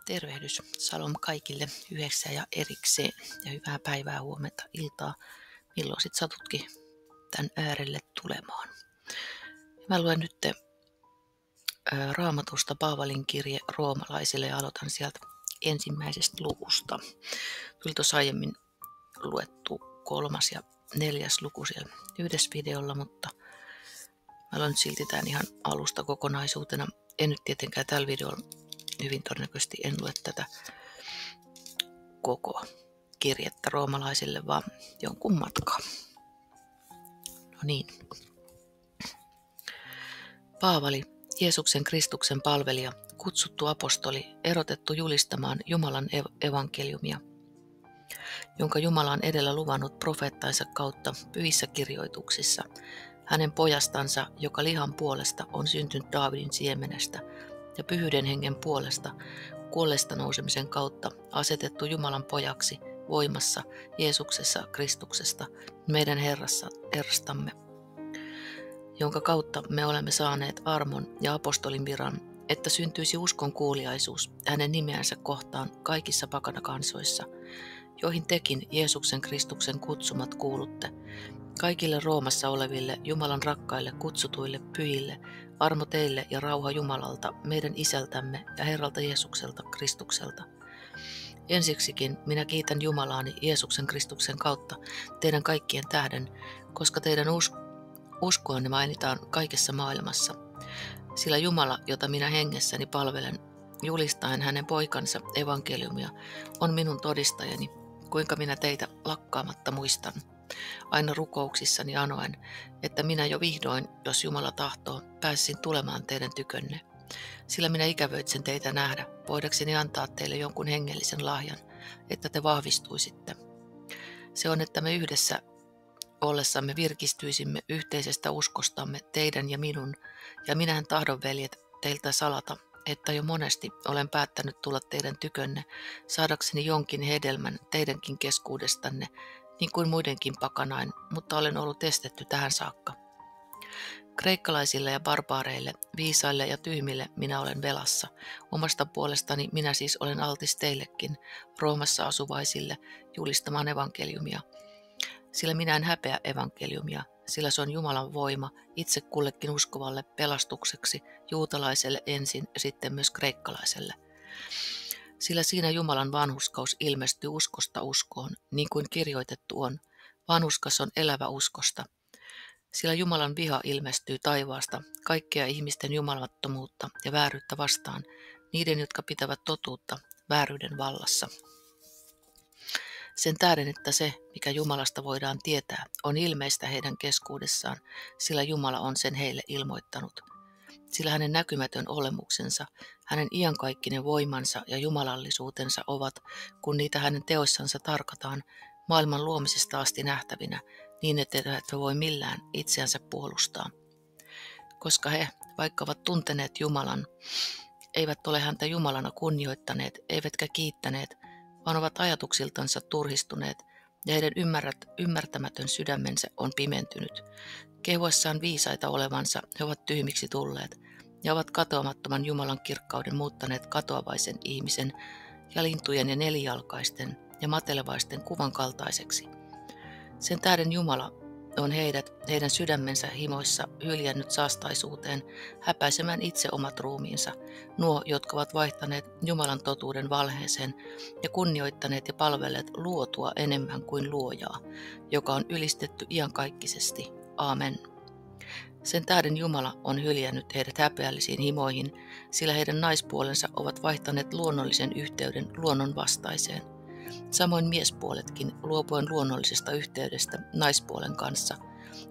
Tervehdys, salom kaikille yhdessä ja erikseen ja hyvää päivää, huomenta, iltaa, milloin sit satutkin tämän äärelle tulemaan. Mä luen nyt Raamatusta Paavalin kirje roomalaisille ja aloitan sieltä ensimmäisestä luvusta. Kyllä tuossa aiemmin luettu 3. ja 4. luku siellä yhdessä videolla, mutta mä luen nyt silti tämän ihan alusta kokonaisuutena. En nyt tietenkään tällä videolla hyvin todennäköisesti en lue tätä koko kirjettä roomalaisille, vaan jonkun matkaa. No niin. Paavali, Jeesuksen Kristuksen palvelija, kutsuttu apostoli, erotettu julistamaan Jumalan evankeliumia, jonka Jumala on edellä luvannut profeettansa kautta pyhissä kirjoituksissa, hänen pojastansa, joka lihan puolesta on syntynyt Daavidin siemenestä, ja pyhyyden hengen puolesta kuolleista nousemisen kautta asetettu Jumalan pojaksi voimassa Jeesuksessa Kristuksesta, meidän Herrastamme, jonka kautta me olemme saaneet armon ja apostolin viran, että syntyisi uskon kuuliaisuus hänen nimeänsä kohtaan kaikissa pakanakansoissa, joihin tekin Jeesuksen Kristuksen kutsumat kuulutte, kaikille Roomassa oleville Jumalan rakkaille kutsutuille pyhille, armo teille ja rauha Jumalalta, meidän Isältämme ja Herralta Jeesukselta Kristukselta. Ensiksikin minä kiitän Jumalaani Jeesuksen Kristuksen kautta teidän kaikkien tähden, koska teidän uskoanne mainitaan kaikessa maailmassa. Sillä Jumala, jota minä hengessäni palvelen, julistaen hänen poikansa evankeliumia, on minun todistajani, kuinka minä teitä lakkaamatta muistan, aina rukouksissani anoen, että minä jo vihdoin, jos Jumala tahtoo, pääsisin tulemaan teidän tykönne. Sillä minä ikävöitsen teitä nähdä, voidakseni antaa teille jonkun hengellisen lahjan, että te vahvistuisitte. Se on, että me yhdessä ollessamme virkistyisimme yhteisestä uskostamme teidän ja minun, ja minähän tahdon, veljet, teiltä salata, että jo monesti olen päättänyt tulla teidän tykönne, saadakseni jonkin hedelmän teidänkin keskuudestanne, niin kuin muidenkin pakanain, mutta olen ollut estetty tähän saakka. Kreikkalaisille ja barbaareille, viisaille ja tyhmille minä olen velassa. Omasta puolestani minä siis olen altis teillekin, Roomassa asuvaisille, julistamaan evankeliumia. Sillä minä en häpeä evankeliumia, sillä se on Jumalan voima itse kullekin uskovalle pelastukseksi, juutalaiselle ensin ja sitten myös kreikkalaiselle. Sillä siinä Jumalan vanhurskaus ilmestyy uskosta uskoon, niin kuin kirjoitettu on. Vanhurskas on elävä uskosta. Sillä Jumalan viha ilmestyy taivaasta kaikkea ihmisten jumalattomuutta ja vääryyttä vastaan, niiden, jotka pitävät totuutta vääryyden vallassa. Sen tähden, että se, mikä Jumalasta voidaan tietää, on ilmeistä heidän keskuudessaan, sillä Jumala on sen heille ilmoittanut. Sillä hänen näkymätön olemuksensa, hänen iankaikkinen voimansa ja jumalallisuutensa ovat, kun niitä hänen teoissansa tarkataan, maailman luomisesta asti nähtävinä, niin että he voi millään itseänsä puolustaa. Koska he, vaikka ovat tunteneet Jumalan, eivät ole häntä Jumalana kunnioittaneet, eivätkä kiittäneet, vaan ovat ajatuksiltansa turhistuneet, ja heidän ymmärtämätön sydämensä on pimentynyt. Kehuessaan viisaita olevansa he ovat tyhmiksi tulleet, ja ovat katoamattoman Jumalan kirkkauden muuttaneet katoavaisen ihmisen ja lintujen ja nelijalkaisten ja matelevaisten kuvan kaltaiseksi. Sen tähden Jumala on heidän sydämensä himoissa hyljännyt saastaisuuteen, häpäisemään itse omat ruumiinsa, nuo, jotka ovat vaihtaneet Jumalan totuuden valheeseen ja kunnioittaneet ja palvelleet luotua enemmän kuin luojaa, joka on ylistetty iankaikkisesti. Aamen. Sen tähden Jumala on hyljännyt heidät häpeällisiin himoihin, sillä heidän naispuolensa ovat vaihtaneet luonnollisen yhteyden luonnon vastaiseen. Samoin miespuoletkin, luopuen luonnollisesta yhteydestä naispuolen kanssa,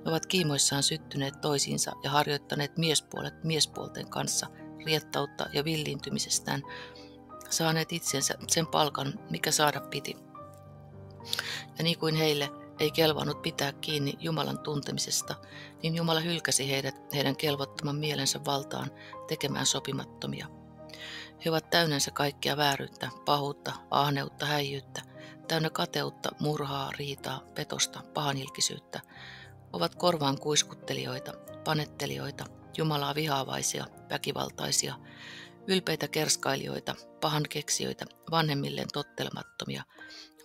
ovat kiimoissaan syttyneet toisiinsa ja harjoittaneet miespuolet miespuolten kanssa riettautta ja villiintymisestään, saaneet itsensä sen palkan, mikä saada piti. Ja niin kuin heille ei kelvannut pitää kiinni Jumalan tuntemisesta, niin Jumala hylkäsi heidät heidän kelvottoman mielensä valtaan tekemään sopimattomia. He ovat täynnänsä kaikkea vääryyttä, pahuutta, ahneutta, häijyyttä, täynnä kateutta, murhaa, riitaa, petosta, pahanilkisyyttä, ovat korvaan kuiskuttelijoita, panettelijoita, Jumalaa vihaavaisia, väkivaltaisia, ylpeitä kerskailijoita, pahankeksijöitä, vanhemmilleen tottelemattomia,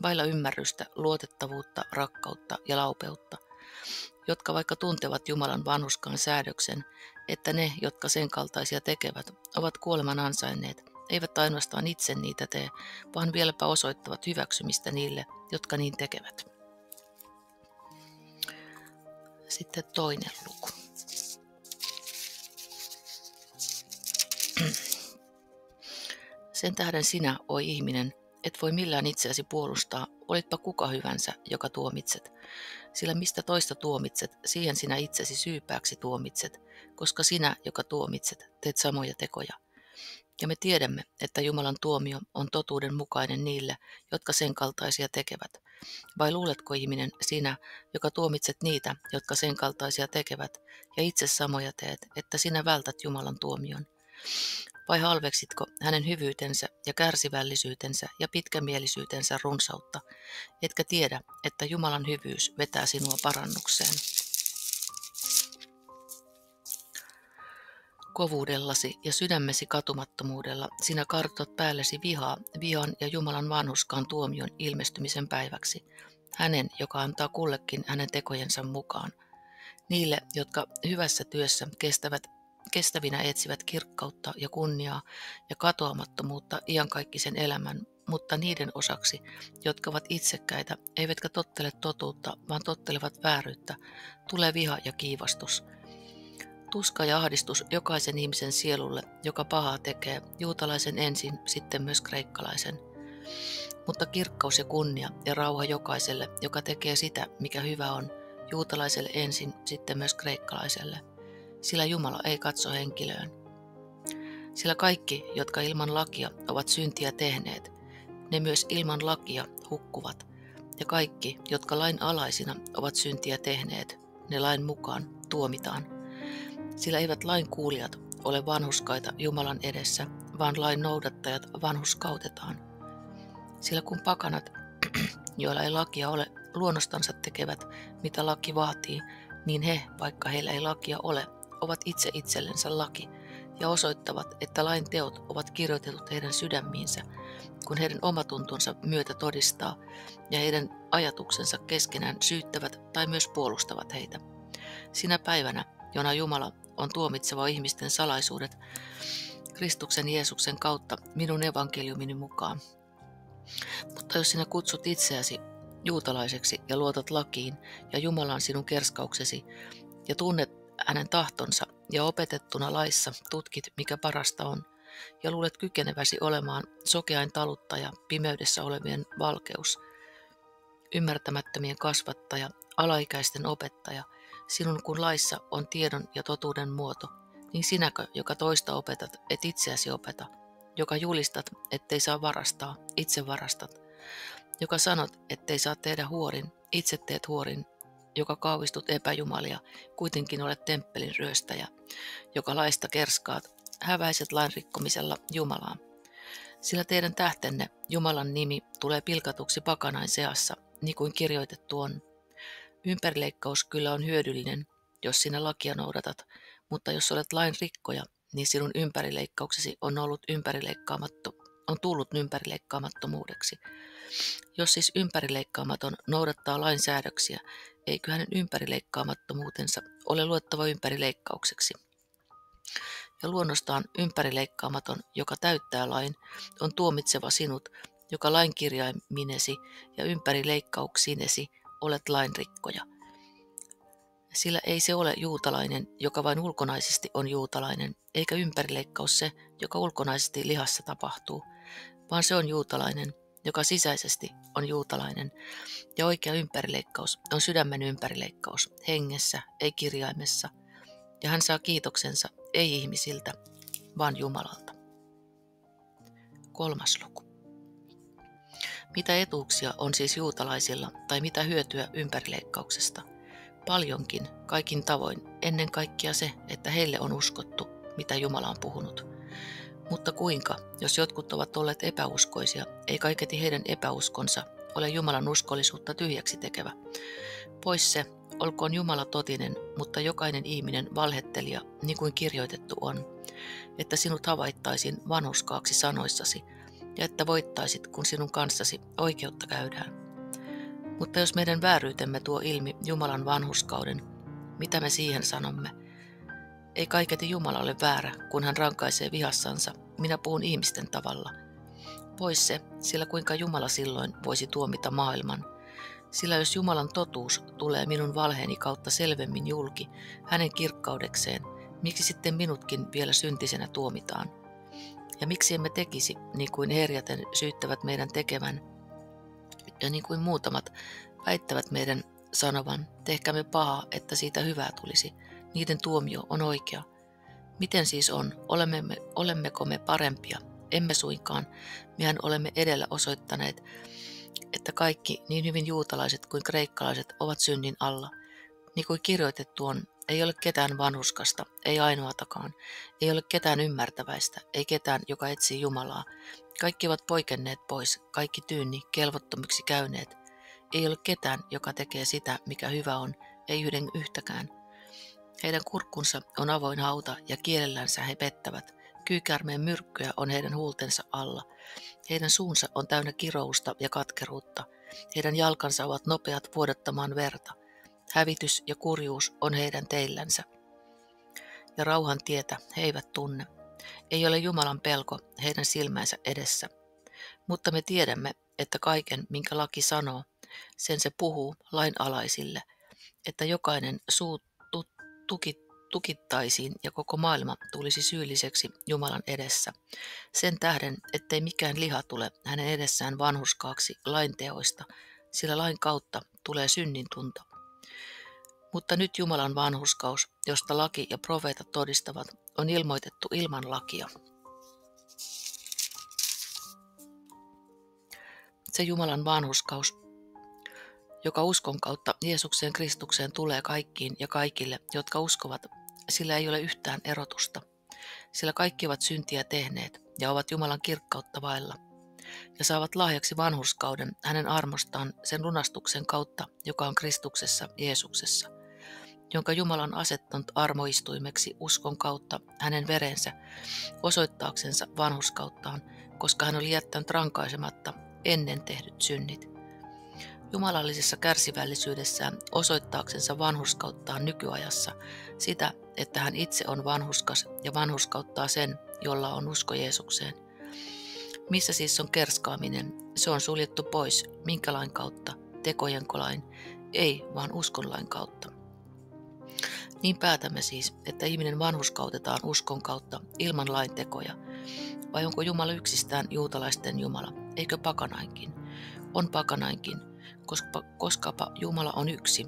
vailla ymmärrystä, luotettavuutta, rakkautta ja laupeutta, jotka vaikka tuntevat Jumalan vanhurskaan säädöksen, että ne, jotka sen kaltaisia tekevät, ovat kuoleman ansainneet, eivät ainoastaan itse niitä tee, vaan vieläpä osoittavat hyväksymistä niille, jotka niin tekevät. Sitten toinen luku. Sen tähden sinä, oi ihminen, et voi millään itseäsi puolustaa, olitpa kuka hyvänsä, joka tuomitset. Sillä mistä toista tuomitset, siihen sinä itsesi syypääksi tuomitset, koska sinä, joka tuomitset, teet samoja tekoja. Ja me tiedämme, että Jumalan tuomio on totuuden mukainen niille, jotka sen kaltaisia tekevät. Vai luuletko, ihminen, sinä, joka tuomitset niitä, jotka sen kaltaisia tekevät, ja itse samoja teet, että sinä vältät Jumalan tuomion? Vai halveksitko hänen hyvyytensä ja kärsivällisyytensä ja pitkämielisyytensä runsautta, etkä tiedä, että Jumalan hyvyys vetää sinua parannukseen? Kovuudellasi ja sydämesi katumattomuudella sinä kartot päällesi vihan ja Jumalan vanhurskaan tuomion ilmestymisen päiväksi, hänen, joka antaa kullekin hänen tekojensa mukaan. Niille, jotka hyvässä työssä kestävinä etsivät kirkkautta ja kunniaa ja katoamattomuutta iankaikkisen elämän, mutta niiden osaksi, jotka ovat itsekkäitä, eivätkä tottele totuutta, vaan tottelevat vääryyttä, tulee viha ja kiivastus. Tuska ja ahdistus jokaisen ihmisen sielulle, joka pahaa tekee, juutalaisen ensin, sitten myös kreikkalaisen. Mutta kirkkaus ja kunnia ja rauha jokaiselle, joka tekee sitä, mikä hyvä on, juutalaiselle ensin, sitten myös kreikkalaiselle. Sillä Jumala ei katso henkilöön. Sillä kaikki, jotka ilman lakia ovat syntiä tehneet, ne myös ilman lakia hukkuvat. Ja kaikki, jotka lain alaisina ovat syntiä tehneet, ne lain mukaan tuomitaan. Sillä eivät lain kuulijat ole vanhurskaita Jumalan edessä, vaan lain noudattajat vanhurskautetaan. Sillä kun pakanat, joilla ei lakia ole, luonnostansa tekevät, mitä laki vaatii, niin he, vaikka heillä ei lakia ole, ovat itse itsellensä laki ja osoittavat, että lain teot ovat kirjoitetut heidän sydämiinsä, kun heidän omatuntonsa myötä todistaa ja heidän ajatuksensa keskenään syyttävät tai myös puolustavat heitä. Sinä päivänä, jona Jumala on tuomitseva ihmisten salaisuudet Kristuksen Jeesuksen kautta minun evankeliumini mukaan. Mutta jos sinä kutsut itseäsi juutalaiseksi ja luotat lakiin ja Jumalaan sinun kerskauksesi ja tunnet hänen tahtonsa ja opetettuna laissa tutkit, mikä parasta on, ja luulet kykeneväsi olemaan sokeain taluttaja, pimeydessä olevien valkeus, ymmärtämättömien kasvattaja, alaikäisten opettaja, sinun kun laissa on tiedon ja totuuden muoto, niin sinäkö, joka toista opetat, et itseäsi opeta, joka julistat, ettei saa varastaa, itse varastat, joka sanot, ettei saa tehdä huorin, itse teet huorin, joka kaavistut epäjumalia, kuitenkin olet temppelin ryöstäjä, joka laista kerskaat, häväiset lain rikkomisella Jumalaa. Sillä teidän tähtenne, Jumalan nimi, tulee pilkatuksi pakanain seassa, niin kuin kirjoitettu on. Ympärileikkaus kyllä on hyödyllinen, jos sinä lakia noudatat, mutta jos olet lain rikkoja, niin sinun ympärileikkauksesi on tullut ympärileikkaamattomuudeksi. Jos siis ympärileikkaamaton noudattaa lain säädöksiä, eikö hänen ympärileikkaamattomuutensa ole luettava ympärileikkaukseksi? Ja luonnostaan ympärileikkaamaton, joka täyttää lain, on tuomitseva sinut, joka lain kirjaiminesi ja ympärileikkauksinesi olet lainrikkoja. Sillä ei se ole juutalainen, joka vain ulkonaisesti on juutalainen, eikä ympärileikkaus se, joka ulkonaisesti lihassa tapahtuu, vaan se on juutalainen, joka sisäisesti on juutalainen, ja oikea ympärileikkaus on sydämen ympärileikkaus, hengessä, ei kirjaimessa, ja hän saa kiitoksensa ei ihmisiltä, vaan Jumalalta. 3. luku. Mitä etuuksia on siis juutalaisilla, tai mitä hyötyä ympärileikkauksesta? Paljonkin, kaikin tavoin, ennen kaikkea se, että heille on uskottu, mitä Jumala on puhunut. Mutta kuinka, jos jotkut ovat olleet epäuskoisia, ei kaiketi heidän epäuskonsa ole Jumalan uskollisuutta tyhjäksi tekevä? Pois se, olkoon Jumala totinen, mutta jokainen ihminen valhettelija, niin kuin kirjoitettu on, että sinut havaittaisiin vanhurskaaksi sanoissasi, ja että voittaisit, kun sinun kanssasi oikeutta käydään. Mutta jos meidän vääryytemme tuo ilmi Jumalan vanhurskauden, mitä me siihen sanomme? Ei kaiketi Jumala ole väärä, kun hän rankaisee vihassansa, minä puhun ihmisten tavalla. Pois se, sillä kuinka Jumala silloin voisi tuomita maailman. Sillä jos Jumalan totuus tulee minun valheeni kautta selvemmin julki hänen kirkkaudekseen, miksi sitten minutkin vielä syntisenä tuomitaan? Ja miksi emme tekisi, niin kuin herjaten syyttävät meidän tekevän, ja niin kuin muutamat väittävät meidän sanovan, tehkäämme pahaa, että siitä hyvää tulisi. Niiden tuomio on oikea. Miten siis on? Olemmeko me parempia? Emme suinkaan. Mehän olemme edellä osoittaneet, että kaikki, niin hyvin juutalaiset kuin kreikkalaiset, ovat synnin alla. Niin kuin kirjoitettu on, ei ole ketään vanhurskasta, ei ainoatakaan. Ei ole ketään ymmärtäväistä, ei ketään, joka etsii Jumalaa. Kaikki ovat poikenneet pois, kaikki tyynni, kelvottomiksi käyneet. Ei ole ketään, joka tekee sitä, mikä hyvä on, ei yhden yhtäkään. Heidän kurkkunsa on avoin hauta ja kielellänsä he pettävät. Kyykäärmeen myrkkyä on heidän huultensa alla. Heidän suunsa on täynnä kirousta ja katkeruutta. Heidän jalkansa ovat nopeat vuodattamaan verta. Hävitys ja kurjuus on heidän teillänsä. Ja rauhan tietä he eivät tunne. Ei ole Jumalan pelko heidän silmänsä edessä. Mutta me tiedämme, että kaiken, minkä laki sanoo, sen se puhuu lainalaisille, että jokainen suu tukittaisiin ja koko maailma tulisi syylliseksi Jumalan edessä. Sen tähden, ettei mikään liha tule hänen edessään vanhurskaaksi lain teoista, sillä lain kautta tulee synnintunto. Mutta nyt Jumalan vanhurskaus, josta laki ja profeetat todistavat, on ilmoitettu ilman lakia. Se Jumalan vanhurskaus, joka uskon kautta Jeesukseen Kristukseen tulee kaikkiin ja kaikille, jotka uskovat, sillä ei ole yhtään erotusta. Sillä kaikki ovat syntiä tehneet ja ovat Jumalan kirkkautta vailla, ja saavat lahjaksi vanhurskauden hänen armostaan sen lunastuksen kautta, joka on Kristuksessa Jeesuksessa, jonka Jumala on asettanut armoistuimeksi uskon kautta hänen verensä, osoittaaksensa vanhurskauttaan, koska hän oli jättänyt rankaisematta ennen tehdyt synnit. Jumalallisessa kärsivällisyydessään osoittaaksensa vanhurskauttaan nykyajassa sitä, että hän itse on vanhurskas ja vanhurskauttaa sen, jolla on usko Jeesukseen. Missä siis on kerskaaminen? Se on suljettu pois. Minkä lain kautta? Tekojenko lain? Ei, vaan uskonlain kautta. Niin päätämme siis, että ihminen vanhurskautetaan uskon kautta ilman lain tekoja. Vai onko Jumala yksistään juutalaisten Jumala? Eikö pakanainkin? On pakanainkin, koskapa Jumala on yksi,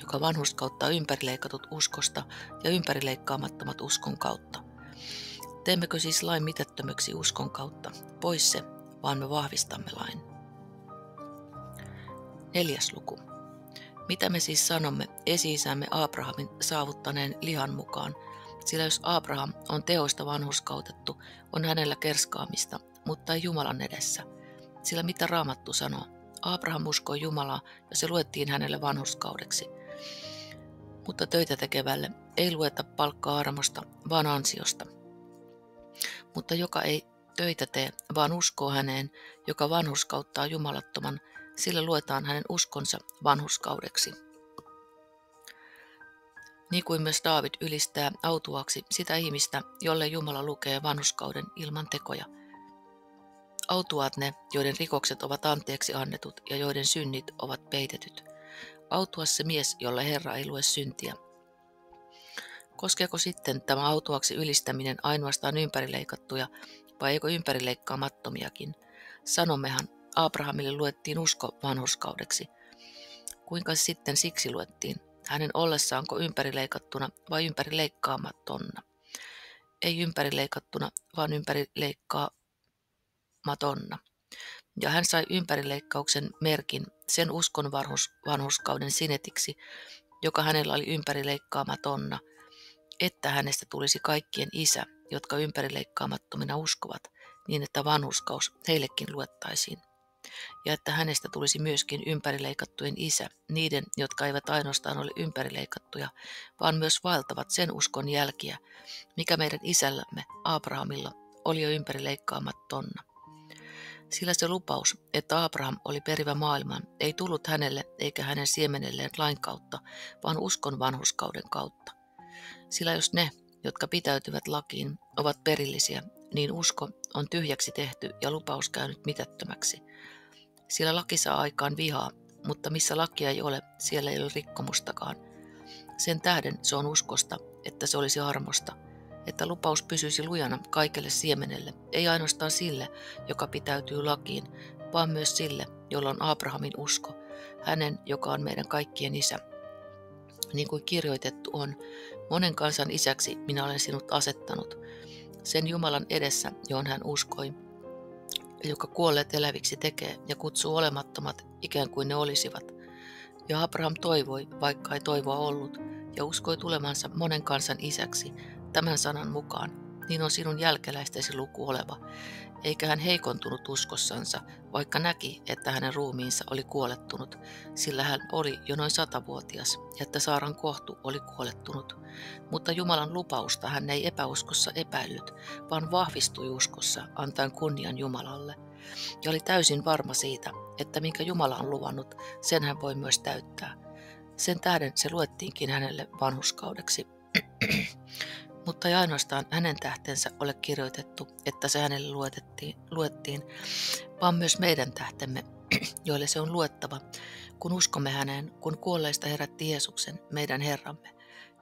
joka vanhurskauttaa ympärileikatut uskosta ja ympärileikkaamattomat uskon kautta. Teemmekö siis lain mitättömäksi uskon kautta? Pois se, vaan me vahvistamme lain. 4. luku. Mitä me siis sanomme esi-isämme Abrahamin saavuttaneen lihan mukaan? Sillä jos Abraham on teoista vanhurskautettu, on hänellä kerskaamista, mutta ei Jumalan edessä. Sillä mitä Raamattu sanoo? Abraham uskoi Jumalaa ja se luettiin hänelle vanhurskaudeksi. Mutta töitä tekevälle ei lueta palkkaa armosta, vaan ansiosta. Mutta joka ei töitä tee, vaan uskoo häneen, joka vanhurskauttaa jumalattoman, sillä luetaan hänen uskonsa vanhurskaudeksi. Niin kuin myös Daavid ylistää autuaksi sitä ihmistä, jolle Jumala lukee vanhurskauden ilman tekoja. Autuaat ne, joiden rikokset ovat anteeksi annetut ja joiden synnit ovat peitetyt. Autuas se mies, jolle Herra ei lue syntiä. Koskeeko sitten tämä autuaksi ylistäminen ainoastaan ympärileikattuja, vai eikö ympärileikkaamattomiakin? Sanommehan, Abrahamille luettiin usko vanhurskaudeksi. Kuinka sitten siksi luettiin? Hänen ollessaanko ympärileikattuna vai ympärileikkaamattonna? Ei ympärileikattuna, vaan ympärileikkaamattonna. Ja hän sai ympärileikkauksen merkin sen uskon vanhurskauden sinetiksi, joka hänellä oli ympärileikkaamattonna, että hänestä tulisi kaikkien isä, jotka ympärileikkaamattomina uskovat, niin että vanhurskaus heillekin luettaisiin. ja että hänestä tulisi myöskin ympärileikattujen isä, niiden, jotka eivät ainoastaan ole ympärileikattuja, vaan myös vaeltavat sen uskon jälkiä, mikä meidän isällämme, Abrahamilla, oli jo ympärileikkaamattonna. Sillä se lupaus, että Abraham oli perivä maailmaan, ei tullut hänelle eikä hänen siemenelleen lain kautta, vaan uskon vanhurskauden kautta. Sillä jos ne, jotka pitäytyvät lakiin, ovat perillisiä, niin usko on tyhjäksi tehty ja lupaus käynyt mitättömäksi. Sillä laki saa aikaan vihaa, mutta missä lakia ei ole, siellä ei ole rikkomustakaan. Sen tähden se on uskosta, että se olisi armosta, että lupaus pysyisi lujana kaikelle siemenelle, ei ainoastaan sille, joka pitäytyy lakiin, vaan myös sille, jolla on Abrahamin usko, hänen, joka on meidän kaikkien isä. Niin kuin kirjoitettu on, monen kansan isäksi minä olen sinut asettanut, sen Jumalan edessä, johon hän uskoi, joka kuolleet eläviksi tekee ja kutsuu olemattomat ikään kuin ne olisivat. Ja Abraham toivoi, vaikka ei toivoa ollut, ja uskoi tulemansa monen kansan isäksi, tämän sanan mukaan, niin on sinun jälkeläistesi luku oleva, eikä hän heikontunut uskossansa, vaikka näki, että hänen ruumiinsa oli kuolettunut, sillä hän oli jo noin 100-vuotias, ja että Saaran kohtu oli kuolettunut. Mutta Jumalan lupausta hän ei epäuskossa epäillyt, vaan vahvistui uskossa, antaen kunnian Jumalalle. Ja oli täysin varma siitä, että minkä Jumala on luvannut, sen hän voi myös täyttää. Sen tähden se luettiinkin hänelle vanhurskaudeksi. Mutta ei ainoastaan hänen tähtensä ole kirjoitettu, että se hänelle luettiin, vaan myös meidän tähtemme, joille se on luettava, kun uskomme häneen, kun kuolleista herätti Jeesuksen, meidän Herramme,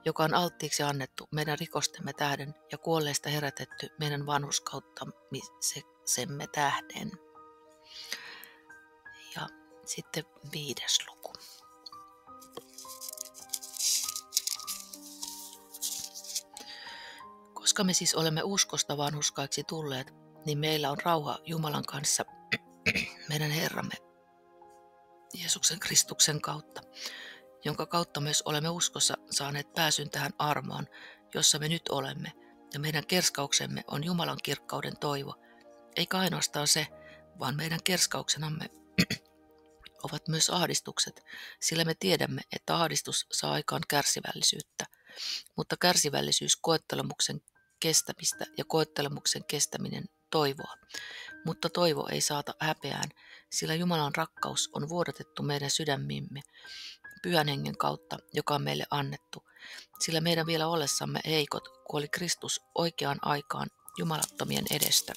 joka on alttiiksi annettu meidän rikostemme tähden ja kuolleista herätetty meidän vanhurskauttamisemme tähden. Ja sitten 5. luku. Koska me siis olemme uskosta vanhurskaiksi tulleet, niin meillä on rauha Jumalan kanssa meidän Herramme Jeesuksen Kristuksen kautta, jonka kautta myös olemme uskossa saaneet pääsyn tähän armoon, jossa me nyt olemme, ja meidän kerskauksemme on Jumalan kirkkauden toivo, eikä ainoastaan se, vaan meidän kerskauksenamme ovat myös ahdistukset, sillä me tiedämme, että ahdistus saa aikaan kärsivällisyyttä, mutta kärsivällisyys koettelemuksen kestämistä ja koettelemuksen kestäminen toivoa. Mutta toivo ei saata häpeään, sillä Jumalan rakkaus on vuodatettu meidän sydämiimme Pyhän Hengen kautta, joka on meille annettu, sillä meidän vielä ollessamme heikot kuoli Kristus oikeaan aikaan jumalattomien edestä.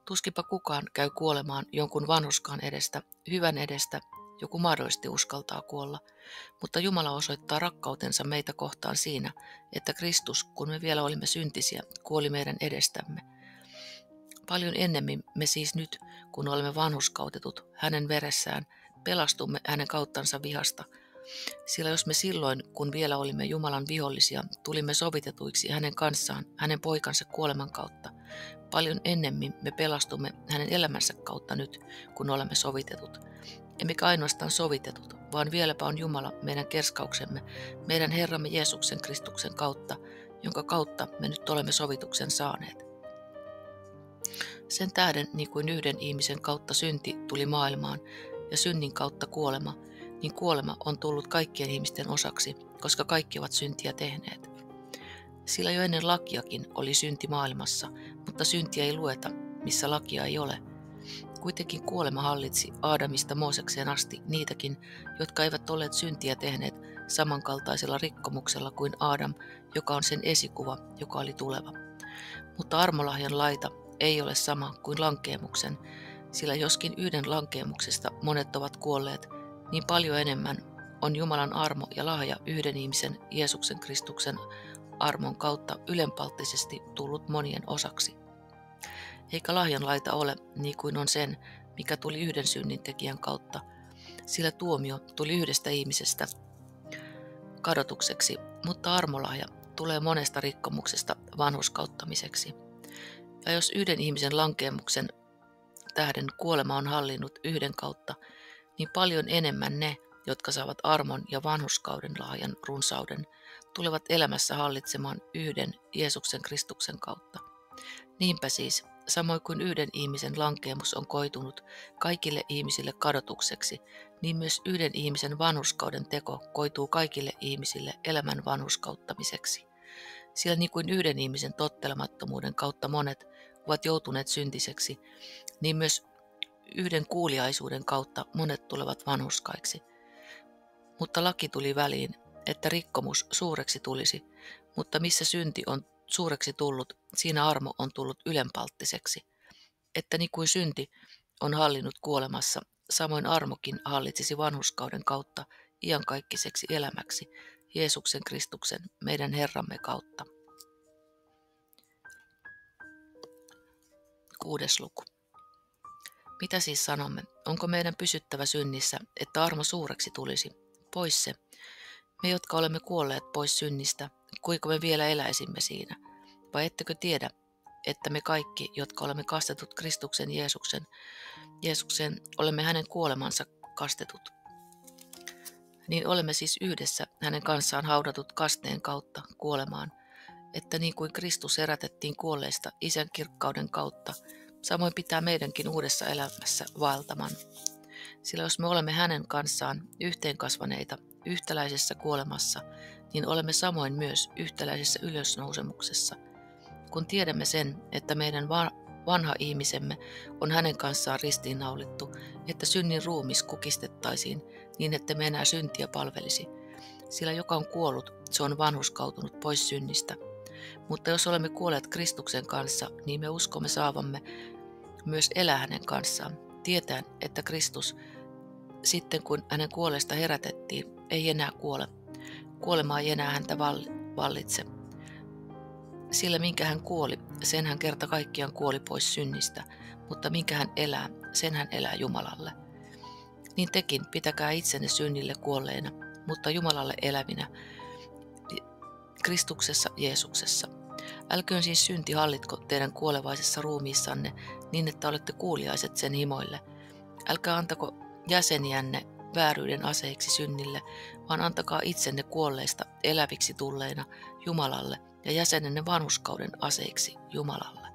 Tuskipa kukaan käy kuolemaan jonkun vanhurskaan edestä, hyvän edestä, joku mahdollisesti uskaltaa kuolla, mutta Jumala osoittaa rakkautensa meitä kohtaan siinä, että Kristus, kun me vielä olimme syntisiä, kuoli meidän edestämme. Paljon ennemmin me siis nyt, kun olemme vanhurskautetut hänen veressään, pelastumme hänen kauttansa vihasta. Sillä jos me silloin, kun vielä olimme Jumalan vihollisia, tulimme sovitetuiksi hänen kanssaan, hänen poikansa kuoleman kautta, paljon ennemmin me pelastumme hänen elämänsä kautta nyt, kun olemme sovitetut. Emmekä ainoastaan sovitetut, vaan vieläpä on Jumala meidän kerskauksemme, meidän Herramme Jeesuksen Kristuksen kautta, jonka kautta me nyt olemme sovituksen saaneet. Sen tähden, niin kuin yhden ihmisen kautta synti tuli maailmaan ja synnin kautta kuolema, niin kuolema on tullut kaikkien ihmisten osaksi, koska kaikki ovat syntiä tehneet. Sillä jo ennen lakiakin oli synti maailmassa, mutta syntiä ei lueta, missä lakia ei ole. Kuitenkin kuolema hallitsi Aadamista Moosekseen asti niitäkin, jotka eivät olleet syntiä tehneet samankaltaisella rikkomuksella kuin Aadam, joka on sen esikuva, joka oli tuleva. Mutta armolahjan laita ei ole sama kuin lankeemuksen, sillä joskin yhden lankeemuksesta monet ovat kuolleet, niin paljon enemmän on Jumalan armo ja lahja yhden ihmisen Jeesuksen Kristuksen armon kautta ylenpalttisesti tullut monien osaksi. Eikä lahjan laita ole niin kuin on sen, mikä tuli yhden synnintekijän kautta, sillä tuomio tuli yhdestä ihmisestä kadotukseksi, mutta armolahja tulee monesta rikkomuksesta vanhurskauttamiseksi. Ja jos yhden ihmisen lankeemuksen tähden kuolema on hallinnut yhden kautta, niin paljon enemmän ne, jotka saavat armon ja vanhurskauden lahjan runsauden, tulevat elämässä hallitsemaan yhden Jeesuksen Kristuksen kautta. Niinpä siis, samoin kuin yhden ihmisen lankeemus on koitunut kaikille ihmisille kadotukseksi, niin myös yhden ihmisen vanhurskauden teko koituu kaikille ihmisille elämän vanhurskauttamiseksi. Sillä niin kuin yhden ihmisen tottelemattomuuden kautta monet ovat joutuneet syntiseksi, niin myös yhden kuuliaisuuden kautta monet tulevat vanhurskaiksi. Mutta laki tuli väliin, että rikkomus suureksi tulisi, mutta missä synti on suureksi tullut, siinä armo on tullut ylenpalttiseksi. Että niin kuin synti on hallinnut kuolemassa, samoin armokin hallitsisi vanhurskauden kautta iankaikkaiseksi elämäksi, Jeesuksen Kristuksen, meidän Herramme kautta. 6. luku. Mitä siis sanomme? Onko meidän pysyttävä synnissä, että armo suureksi tulisi? Pois se. Me, jotka olemme kuolleet pois synnistä, kuinka me vielä eläisimme siinä? Vai ettekö tiedä, että me kaikki, jotka olemme kastetut Kristuksen Jeesuksen, olemme hänen kuolemansa kastetut? Niin olemme siis yhdessä hänen kanssaan haudatut kasteen kautta kuolemaan, että niin kuin Kristus herätettiin kuolleista Isän kirkkauden kautta, samoin pitää meidänkin uudessa elämässä vaeltaman. Sillä jos me olemme hänen kanssaan yhteenkasvaneita yhtäläisessä kuolemassa, niin olemme samoin myös yhtäläisessä ylösnousemuksessa. Kun tiedämme sen, että meidän vanha ihmisemme on hänen kanssaan ristiinnaulittu, että synnin ruumis kukistettaisiin niin, että me enää syntiä palvelisi. Sillä joka on kuollut, se on vanhurskautunut pois synnistä. Mutta jos olemme kuolleet Kristuksen kanssa, niin me uskomme saavamme myös elää hänen kanssaan, tietäen, että Kristus, sitten kun hänen kuolleesta herätettiin, ei enää kuole. Kuolema ei enää häntä vallitse. Sillä minkä hän kuoli, sen hän kerta kaikkiaan kuoli pois synnistä, mutta minkä hän elää, sen hän elää Jumalalle. Niin tekin pitäkää itsenne synnille kuolleina, mutta Jumalalle elävinä Kristuksessa Jeesuksessa. Älköön siis synti hallitko teidän kuolevaisessa ruumiissanne niin, että olette kuuliaiset sen himoille. Älkää antako jäseniänne vääryyden aseiksi synnille, vaan antakaa itsenne kuolleista eläviksi tulleina Jumalalle ja jäsenenne vanhurskauden aseiksi Jumalalle.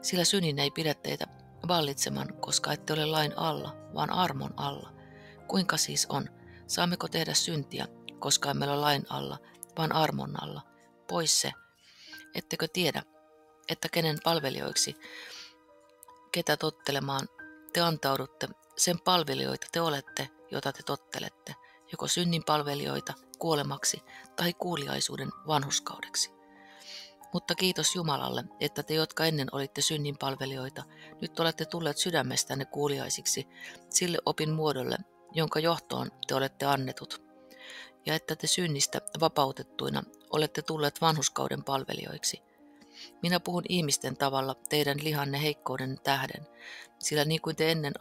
Sillä synnin ei pidä teitä vallitseman, koska ette ole lain alla, vaan armon alla. Kuinka siis on? Saammeko tehdä syntiä, koska emme ole lain alla, vaan armon alla? Pois se. Ettekö tiedä, että kenen palvelijoiksi, ketä tottelemaan te antaudutte, sen palvelijoita te olette, jota te tottelette, joko synnin palvelijoita kuolemaksi tai kuuliaisuuden vanhurskaudeksi. Mutta kiitos Jumalalle, että te, jotka ennen olitte synnin palvelijoita, nyt olette tulleet sydämestänne kuuliaisiksi sille opin muodolle, jonka johtoon te olette annetut, ja että te synnistä vapautettuina olette tulleet vanhurskauden palvelijoiksi. Minä puhun ihmisten tavalla teidän lihanne heikkouden tähden, sillä niin kuin te ennen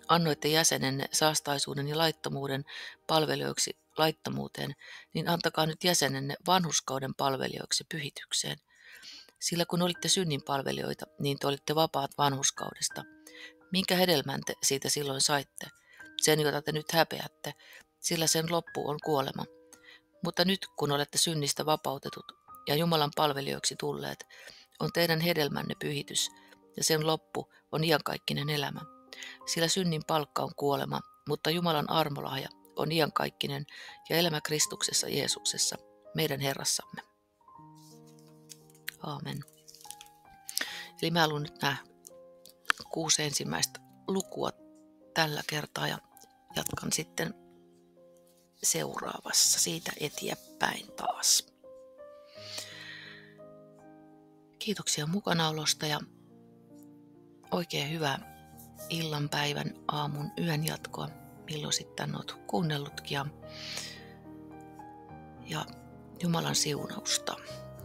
annoitte jäsenenne saastaisuuden ja laittomuuden palvelijoiksi laittomuuteen, niin antakaa nyt jäsenenne vanhurskauden palvelijoiksi pyhitykseen. Sillä kun olitte synnin palvelijoita, niin te olitte vapaat vanhurskaudesta. Minkä hedelmän te siitä silloin saitte? Sen, jota te nyt häpeätte, sillä sen loppu on kuolema. Mutta nyt, kun olette synnistä vapautetut ja Jumalan palvelijoiksi tulleet, on teidän hedelmänne pyhitys, ja sen loppu on iankaikkinen elämä. Sillä synnin palkka on kuolema, mutta Jumalan armolahja on iankaikkinen ja elämä Kristuksessa Jeesuksessa, meidän Herrassamme. Aamen. Eli mä luen nyt nämä 6 ensimmäistä lukua tällä kertaa ja jatkan sitten seuraavassa siitä eteenpäin taas. Kiitoksia mukanaolosta ja oikein hyvää illan, päivän, aamun, yön jatkoa, milloin sitten olet kuunnellutkin. Ja Jumalan siunausta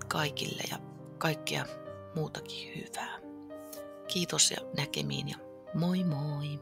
kaikille ja kaikkea muutakin hyvää. Kiitos ja näkemiin ja moi moi!